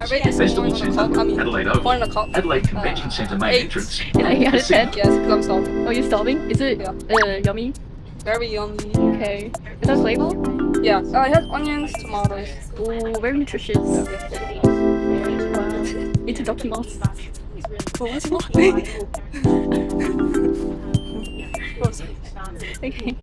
Festival Centre, Adelaide Oval, 4:00. Adelaide Convention Centre main 8. entrance. 8 out of 10. Yes, because I'm starving. Oh, you're starving? Is it yummy? Very yummy. Okay. Is that flavor? Yeah, it has onions, tomatoes. Oh, very nutritious. Wow. It's a document. What's more? Okay.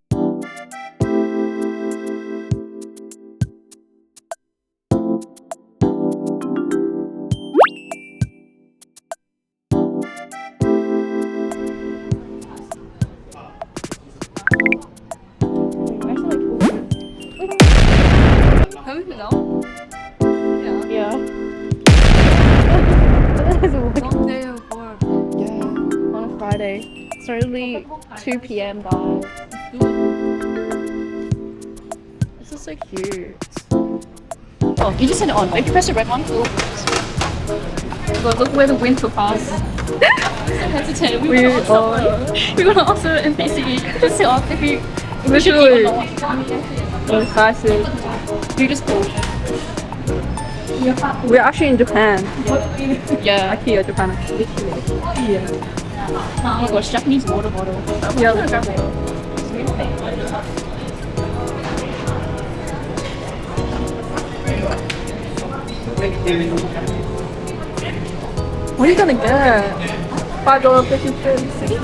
Have you know? Yeah. Yeah. That is a Long day of work. Yeah. On a Friday. It's only 2 p.m. guys. This is so cute. Oh, you just turn it on. If you press the red one, oh. God, look where the wind took us. So hesitant. We're gonna also NPC. Just sit off if you. Literally. Classic. You just pull. We're actually in Japan. Yeah. IKEA, Japan. Oh my gosh, Japanese water bottle. Yeah. What are you gonna get? $5.50, $6.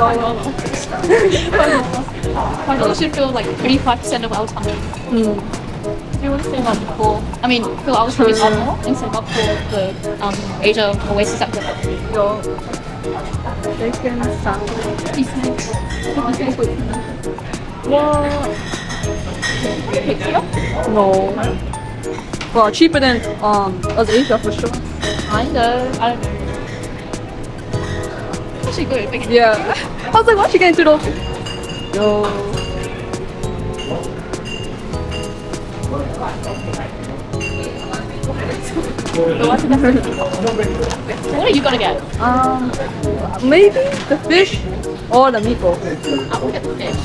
$5 should fill like 35% of our time. We want to save up for, I mean, fill our time with more and save up for the Asia Oasis activity. Yo. Chicken sandwich. What? No. Well, cheaper than us Asia for sure. Kinda. I don't know. Actually good. Yeah. I was like, what's she getting $2? Yo. What are you gonna get? Maybe the fish or the meatball. I will get the fish.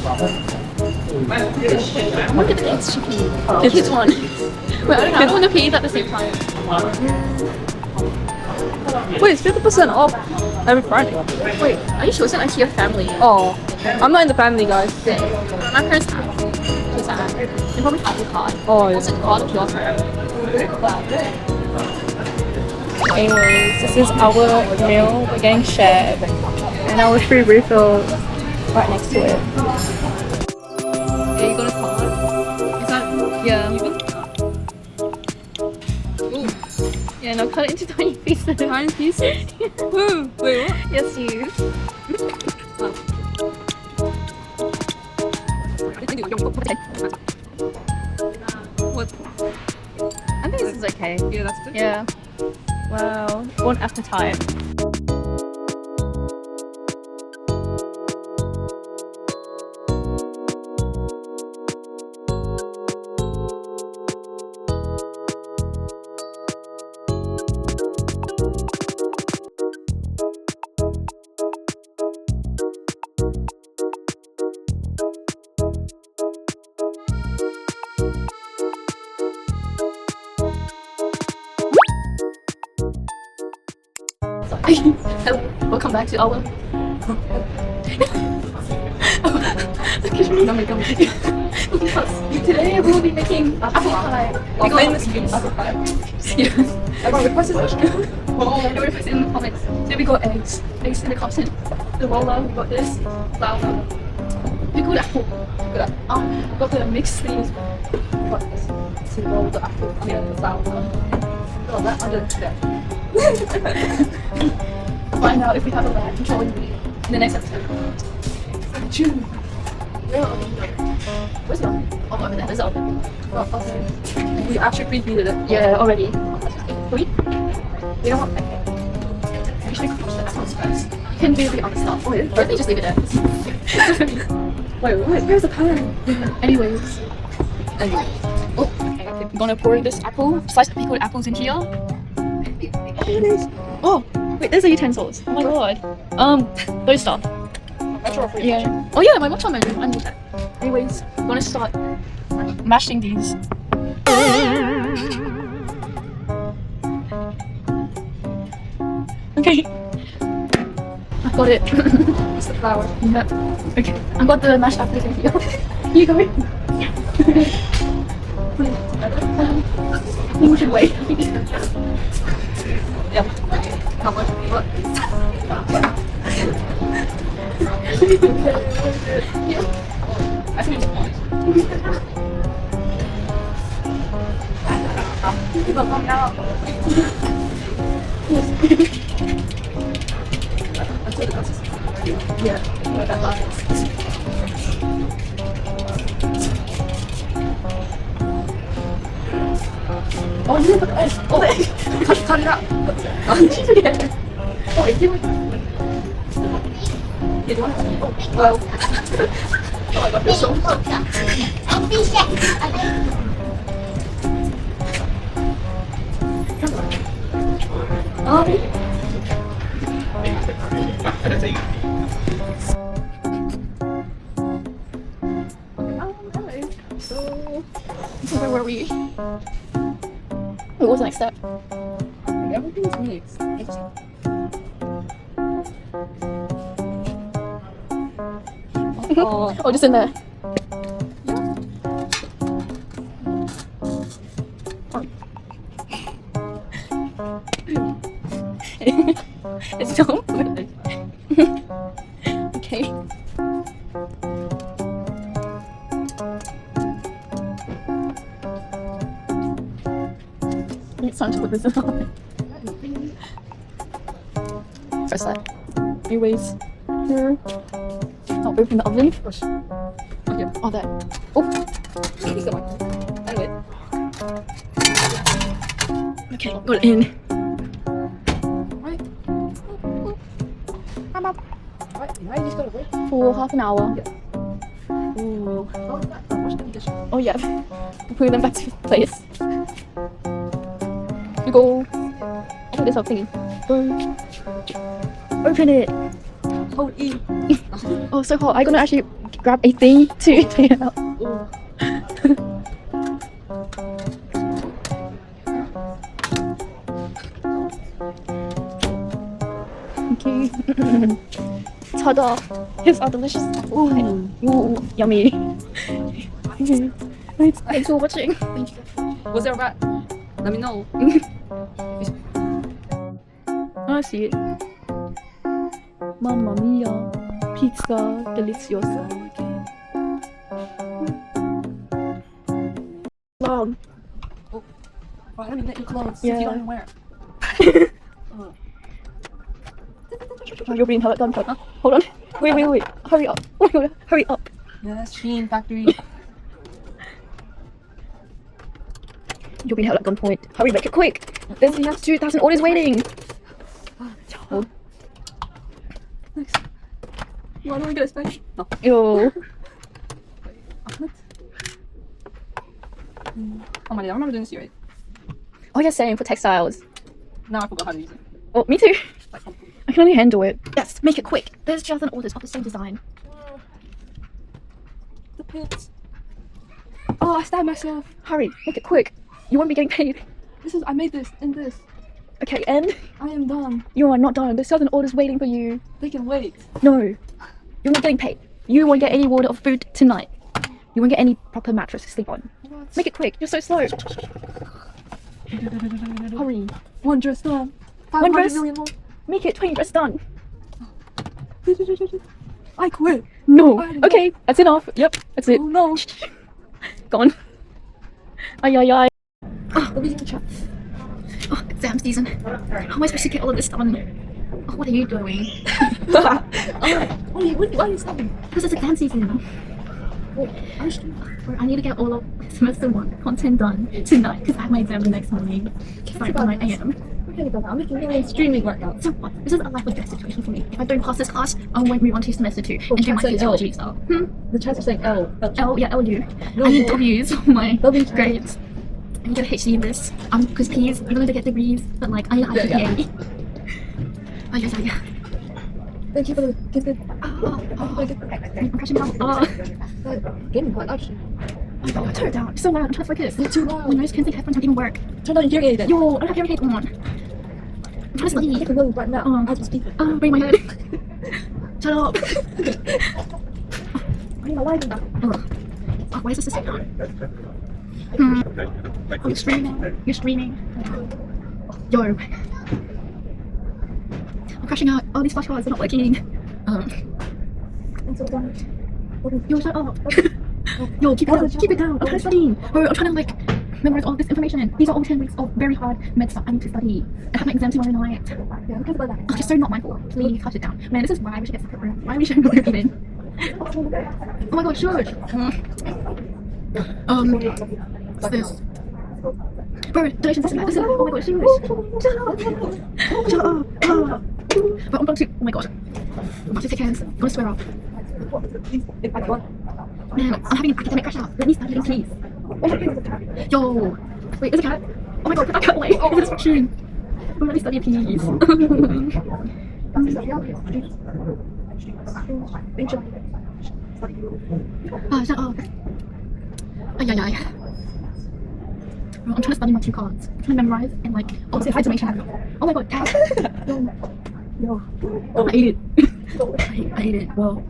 Look at the kids chicken. The kids one. Wait, I don't want to pay at the same time. Wait, it's 50% off every Friday. Wait, are you sure it's an IKEA family? Oh, I'm not in the family, guys. My parents have. Just that. They probably have the card. Oh, yeah. What's it called? Anyways, this is our meal. We're getting shared, and our free refill right next to it. Yeah, you got a card. Is that? Yeah. Ooh. Yeah, now cut it into tiny pieces. Tiny pieces? Woo! Wait, what? Yes, you. What? I think this is okay. Yeah, that's good. Yeah. Wow. One at a time. Hello, welcome back to our. Today we will be making apple pie. Oh, famous apple pie. Yeah. I got requested. You requested in the comments. So we got eggs in the carton. The roller, we got this flour. Pickled apple. We got the mixed things. We got this to roll the apple. I mean the flour. Got that under there. Find out if we have a bad controlling video in the next episode. June. Where's the oven? Oh, over there. There's the oven. Oh, okay. We actually preheated it. Yeah, already. Wait. You know what? We should watch that sounds first. You can do the other stuff. Oh, yeah. Or just leave it there. Wait, where's the pan? Anyways. Oh, okay. I'm gonna pour this apple, sliced pickled apples in here. Oh, wait, there's the utensils. Oh my god. Those stuff. Yeah. Oh yeah, my matcha menu. I need that. Anyways, I'm gonna start mashing these. Okay. I got it. It's the flower. Yeah. Okay. I got the mashed potato here. You go. Put it together. I think we should wait. Yeah. How much? What? I think it's fine. Give up now. Yeah. That last. Oh, you put the ice. Oh, cut it out. She's again. Oh, wait, do it. You don't want to. Oh, well. Oh my god, you're so So where were we? What was the next step? everything's mixed. Oh, just in there. It's still okay. It's time to put this on. Press that. Anyways, here. Oh, open the oven. Okay. Oh, there. Oh, Thank you so much. Anyway. okay, got it in. Right. Right. Now you just gotta wait. For half an hour. Yeah. Ooh. Oh, wash the dishes. Oh yeah. Put them back to place. You go. Oh, this whole thingy. Go. Open it. Hold E. Oh, so hot. I'm gonna actually grab a thing to take it out. Oh. Okay. Ta-da! Here's our delicious apple pie. Ooh, yummy. Thanks for watching. Thank you. Was there a rat? Let me know. I see it. Mamma mia. Pizza deliciosa. Long. Oh, let me knit your clothes. Yeah. If you don't even wear it. Oh, you're being hurt. Done. Huh? Hold on. Wait. Hurry up. Hurry up. Yes, Sheen Factory. You're being held at gunpoint. Hurry, make it quick. There's 2,000 orders waiting. Hold. Next. Why don't we get a sponge? No. Yo. Oh my god, I remember doing this right. Oh yeah, same for textiles. Now I forgot how to use it. Oh, me too. Like, I can only handle it. Yes, make it quick. There's 2,000 orders of the same design. the pits. Oh, I stabbed myself. Hurry, make it quick. You won't be getting paid. I made this and this. Okay, and I am done. you are not done. There's 2,000 orders waiting for you. They can wait. No, you're not getting paid. You won't get any order of food tonight. You won't get any proper mattress to sleep on. What? Make it quick. You're so slow. Hurry. One dress done. One 500 dress? million more. Make it 20 dress done. I quit. No. I- Okay, that's enough. Yep, that's it. Oh no. Gone. Ay, ay, ay. Oh, the reason to chat. Oh, exam season. How am I supposed to get all of this done? Oh, what are you doing? Oh, why are you stopping? Because it's exam season. Oh, I'm just... I need to get all of semester 1 content done tonight because I have my exam the next morning. Starting at 9 a.m. Okay, brother, I'm making really extremely workout. So what? This is a life or death situation for me. If I don't pass this class, I won't move on to semester 2 and do my that's like physiology stuff. The chance of saying L. L, yeah, LU. No, I need no. W's for my W's. grades. I need to get a HC in this. Because P's, you're going to get degrees, but like, I need a high Yeah, GPA. Oh, yeah. Thank you for the gifted. I'm crashing out. Getting quite actually. Oh, turn it down. It's so loud. I'm trying to focus. You're too loud. My noise cancelling headphones don't even work. Turn on your hearing aid then. Yo, I don't have hearing aid on. I'm trying to study. Get to know right now as we speak. Bring my head. Shut up. I need my life in that. Oh, why is this the same? Oh, you're streaming. You're streaming. Yo. I'm crashing out. Oh, these flashcards are not working. Yo, shut up. Yo, keep it down. Keep it down. I'm trying to study. Bro, I'm trying to like memorize all this information. These are all 10 weeks of very hard med stuff I need to study. I have my exam tomorrow night. Yeah, because of that. Oh, just so not mindful. Please cut it down. Man, this is why we should get separate rooms. Why we should go even. Oh my god, shush. What's this? Bro, donations, this is oh my god, shush. Shut up. But I'm about to, oh my god. I'm about to take hands. I'm gonna swear up. Man, I'm having an academic crash out. Let me study, please. Yo, wait, is it a cat? Oh my god, put that cat away. Oh, it's distraction. Bro, let me study, please. Shut up. Ay. Bro, I'm trying to study my 2 cards. I'm trying to memorize and like, oh, say hi to my chat. Oh my god, cat. Yo. Oh, I ate it. I ate it. Well,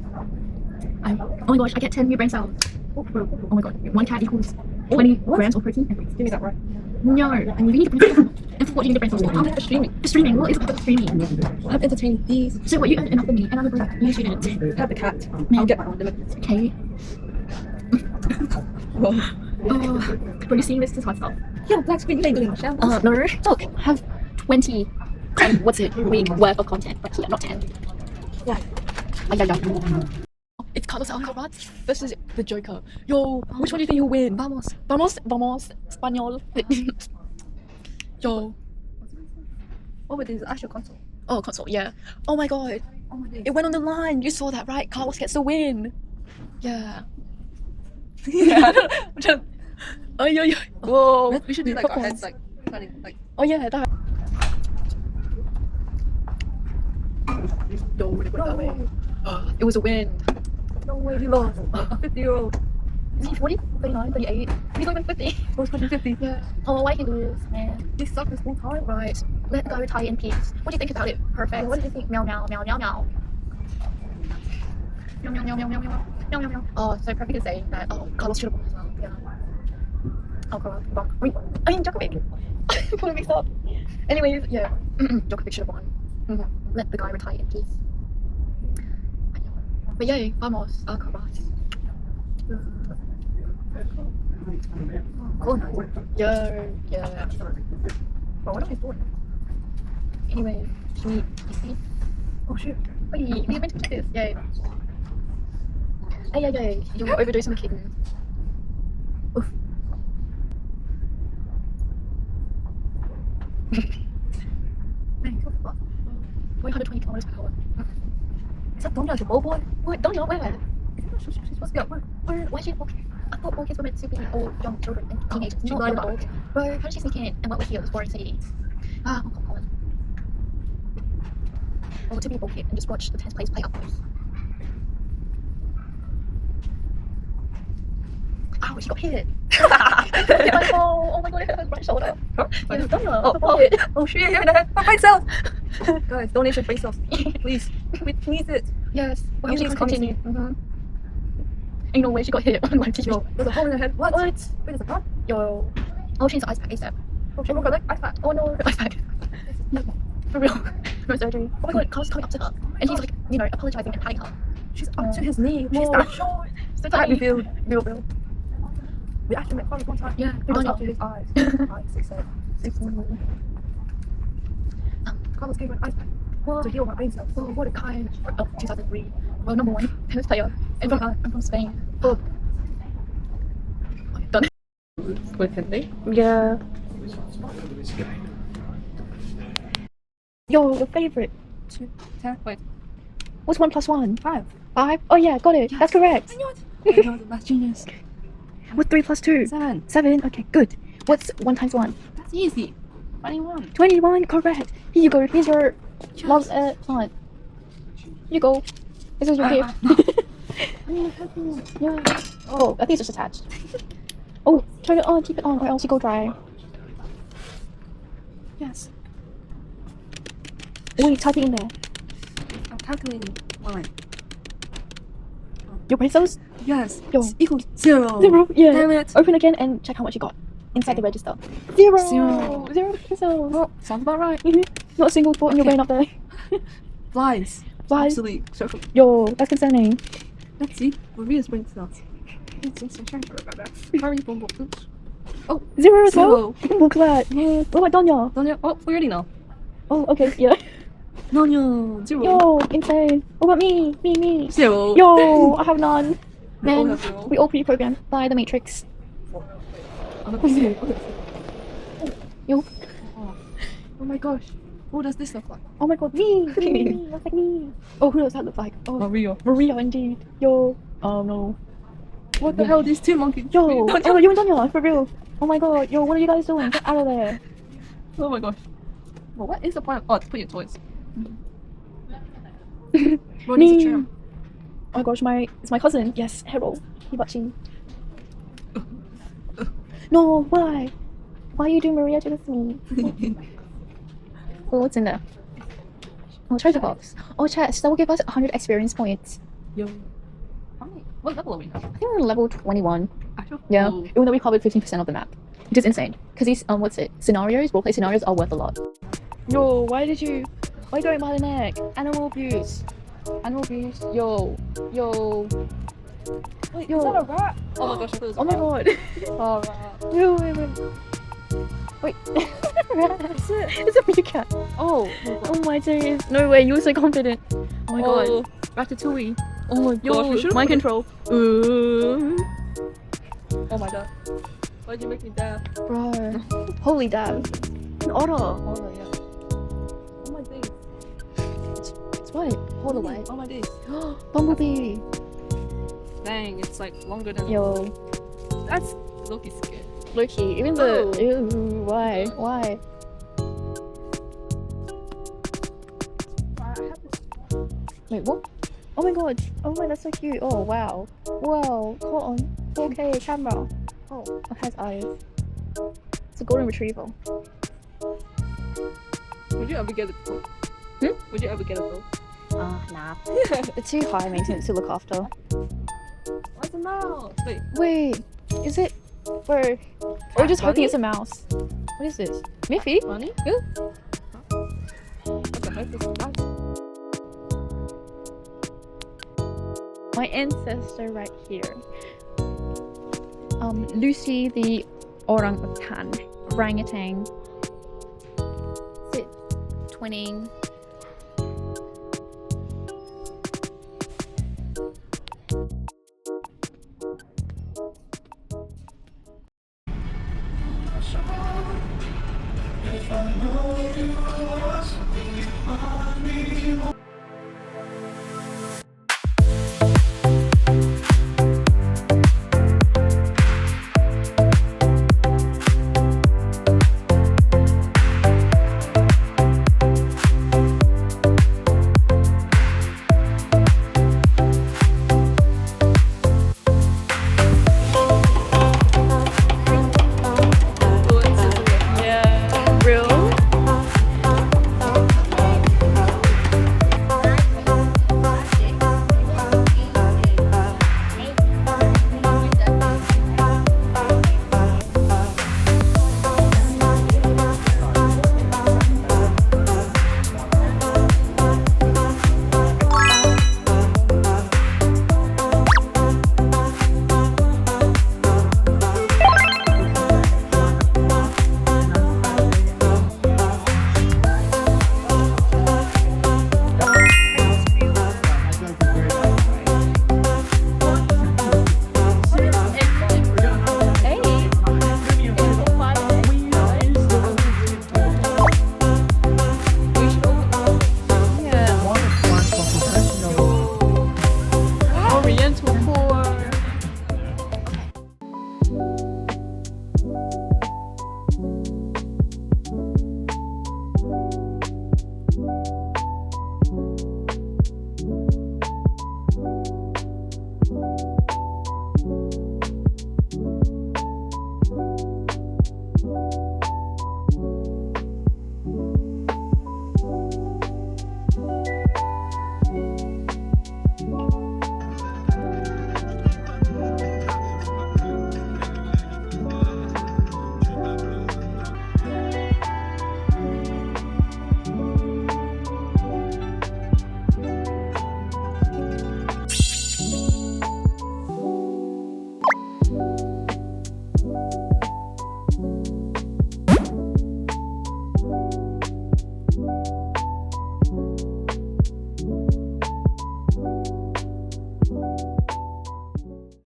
oh my gosh, I get 10 new brain cells. Oh my god, 1 cat equals 20 grams of protein. Give me that right. No, I mean, we need to bring and for what you need the brain cells. How for streaming? For streaming, what is the streaming? I'm entertaining these. So what, you earn enough of me, and I'm a bring you student. Have the cat. Man. I'll get my own limits. Okay. Oh, bro, you seeing this is hot stuff. Yeah, black screen, you ain't doing Michelle. No, look, I have 20, what's it, week worth of content, but yeah, not 10. Yeah. Ay. It's Carlos Alcaraz versus the Joker. Yo, which one do you think he'll win? Vamos, Español. Yo. Oh, but this is actual console. Oh, console, yeah. Oh my god. Oh my days. It went on the line. You saw that, right? Carlos gets the win. Yeah. Yeah. Oh. Whoa. We should do like our Popcorns. heads like planning like. Oh yeah, that. Yo, they put it that way. It was a win. No way, he lost. A 50-year-old. Is he 40? 39? 38? He's not even 50. Who's 150? Yeah. Oh, why he lose, man? This sucked this whole time. Right. Let the guy retire in peace. What do you think about it? Perfect. What do you think? Meow. Oh, so perfect is saying that, Carlos should have won as well. Yeah. Alcaraz. I mean, Djokovic. Put it mixed up. Anyways, yeah. Djokovic should have won. Let the guy retire in peace. But yay, vamos, Alcaraz. Cool. Yeah. But what are we doing? Anyway, should we see? Oh shit. Wait, we meant to check this. Yay. Hey, you're overdosing the kitten. Oof. Man, what the fuck? 120 kilometers per hour. Is that Donya the ball boy? What? Don't you know where? She's supposed to be at work. Why is she walking? I thought walkers were meant to be all young children and teenagers. She Not lied adults. about it. Bro, how did she sneak in? And what was she? It was foreign city. Oh, come on. Or to be bulky and just watch the tennis players play up close. Ow, she got hit. Oh my god, it hurt her right shoulder. Huh? Yeah, Donya. Oh shit, you're in the head. My brain cells. Guys, donation brain cells. Please. We need it. Yes. Well, You she need can to continue. Ain't no way she got hit on my t-shirt. Yo, there's a hole in her head. What? Wait, there's a gun? Yo. Oh, she's an ice pack ASAP. Oh, she broke her leg. Ice pack. Oh no, ice pack. For real. No surgery. Oh my god, Carl's coming up to her. And he's like, apologizing and patting her. She's up to his knee. She's Whoa. that short. So That tiny. revealed. Real. We actually met Carlos one time. Yeah, I was Donya. up to his eyes. 6'7". Carlos gave her an ice pack to heal my brain cells. Oh, what a kind. Oh, 2003. Well, number 1 tennis player. And I'm from Spain. Oh. Done. Flippantly. Yeah. Yo, your favorite. 2, 10. Wait. What's 1 plus 1? 5. 5? Oh yeah, got it. Yes. That's correct. I knew it. That's genius. What's 3 plus 2? 7. 7? Okay, good. What's 1 times 1? That's easy. 21. 21, correct. Here you go. Here's your mom's plant. Here you go. This is your gift. Yeah. Oh, I think it's just attached. Oh, turn it on, keep it on, or else you go dry. Yes. Wait, type it in there. I'm calculating. Alright. Your brain cells? Yes. Yo. It's equals 0. 0. Yeah. Damn it. Open again and check how much you got inside the register. 0. 0. 0 brain cells. Well, sounds about right. Not a single thought in your brain up there. Flies. Flies. Absolutely. So, Yo, that's concerning. let's see. Maria's brain cells. Harry's bumble. Oops. Oh, 0 as well? 0. Look at that. Yeah. What about Donya? Donya. Oh, we already know. Oh, okay, yeah. Donya. 0. Yo, insane. What about me? Me. 0. Yo, I have none. We all Man, have 0. we all pre-programmed by the Matrix. Yo. Oh my gosh. What does this look like? Oh my god, me. That's like me. Oh, who does that look like? Oh, Maria. Maria, indeed. Yo. Oh no. What the hell? These two monkeys. Yo. Donya. Oh, you and Donya, for real. Oh my god. Yo, what are you guys doing? Get out of there. Oh my gosh. Well, what is the point? Oh, to put your toys. What Me. is a tram? Oh my gosh, it's my cousin. Yes, Hero. Hibachi. No, why? Why are you doing Maria to this to me? Oh, what's in there? Oh, treasure box. Oh, chest. That will give us 100 experience points. Yo. How many? What level are we now? I think we're level 21. Actually? Yeah, Oh. even though we covered 15% of the map, which is insane. Because these scenarios, roleplay scenarios, are worth a lot. Yo, why are you going by the neck? Animal abuse. Yo. Wait, Yo. is that a rat? Oh my gosh, I thought it was a Oh my rat. god. Oh, rat. Wait. That's it. It's a meerkat. Oh. Oh my days. No way, you were so confident. Oh my Oh. god. Ratatouille. Oh my Yo, we gosh. should've Mind put it- control. Oh my god. Why'd you make me dab? Bro. Holy dab. An otter. Oh yeah. Oh my days. It's what? Hold away. Oh my days. Bumblebee. Dang, it's like longer than. Yo. That's Loki scared. Loki. Even Oh. the. Ew, why? Why? Wait, what? Oh my god. Oh my, that's so cute. Oh wow. Wow. Caught on 4K camera. Oh, it has eyes. It's a golden retriever. Would you ever get a dog? Would you ever get a dog? Nah. They're too high maintenance to look after. What's a mouse? Wait. Wait, is it? Bro, we're just hoping it's a mouse. What is this? Miffy? Bunny? Yeah. What the heck is that? My ancestor right here. Lucy the orangutan. Orangutan. Sit. Twinning.